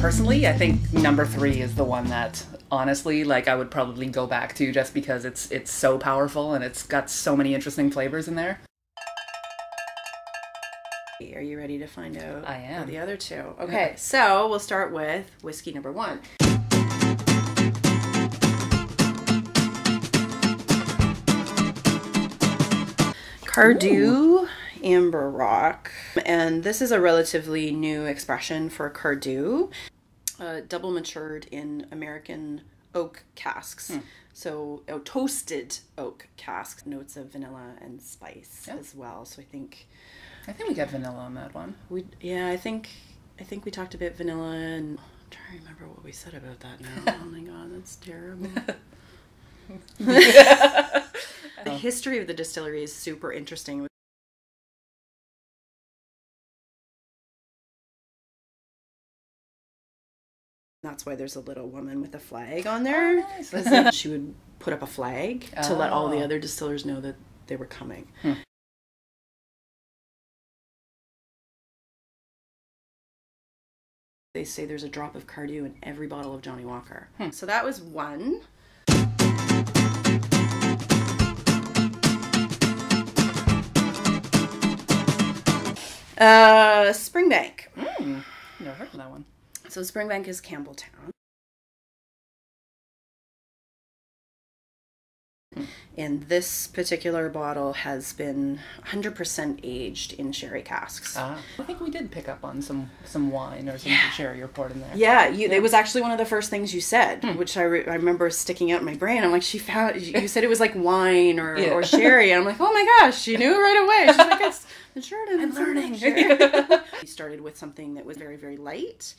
personally, I think number 3 is the one that, honestly, like, I would probably go back to just because it's so powerful and it's got so many interesting flavors in there. Are you ready to find out I am. about the other two? Okay, so we'll start with whiskey number 1. Cardhu Amber Rock, and this is a relatively new expression for Cardhu, double matured in American oak casks. So toasted oak casks, notes of vanilla and spice as well. So I think we got vanilla on that one. I think we talked about vanilla, and I'm trying to remember what we said about that now. Oh my god, that's terrible. The history of the distillery is super interesting. That's why there's a little woman with a flag on there. Oh, nice. She would put up a flag to let all the other distillers know that they were coming. They say there's a drop of Cardhu in every bottle of Johnnie Walker. So that was one. Springbank. Never heard of that one. So Springbank is Campbelltown. And this particular bottle has been 100% aged in sherry casks. I think we did pick up on some wine or some sherry or port in there. Yeah, it was actually one of the first things you said, which I remember sticking out in my brain. I'm like, you said it was like wine or sherry. And I'm like, oh my gosh, she knew right away. She's like, it's matured. I'm learning. We started with something that was very, very light.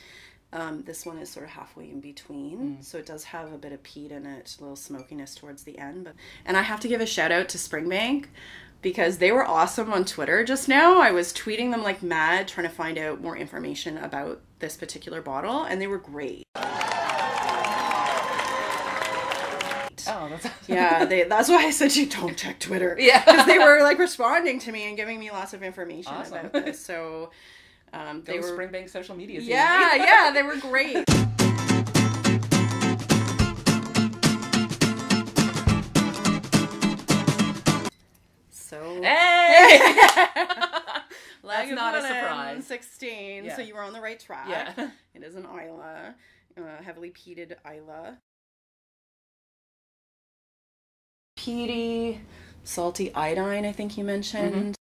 This one is sort of halfway in between, so it does have a bit of peat in it, a little smokiness towards the end. And I have to give a shout out to Springbank because they were awesome on Twitter just now. I was tweeting them like mad, trying to find out more information about this particular bottle, and they were great. Oh, that's awesome. Yeah, that's why I said you don't check Twitter. Yeah, because they were like responding to me and giving me lots of information about this. So. They were Springbank social media. Yeah, they were great. So hey, that's not a surprise. 16. So you were on the right track. Yeah, it is an Islay, heavily peated Islay. Peaty, salty iodine. I think you mentioned.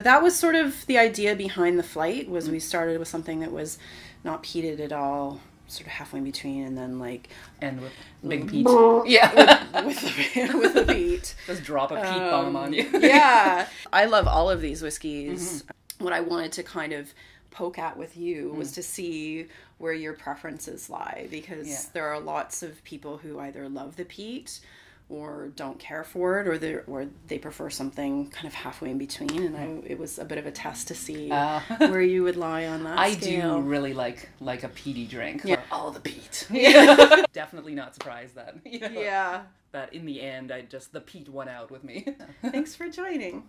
That was sort of the idea behind the flight, was we started with something that was not peated at all, sort of halfway in between, and then like... And with big peat. Yeah. with the peat. Just drop a peat bomb on you. Yeah. I love all of these whiskeys. What I wanted to kind of poke at with you was to see where your preferences lie, because there are lots of people who either love the peat or don't care for it, or they prefer something kind of halfway in between, and it was a bit of a test to see where you would lie on that scale. I do really like a peaty drink. Yeah. All the peat. Yeah. Definitely not surprised that. Yeah. That in the end, the peat won out with me. Thanks for joining.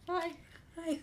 Bye. Hi.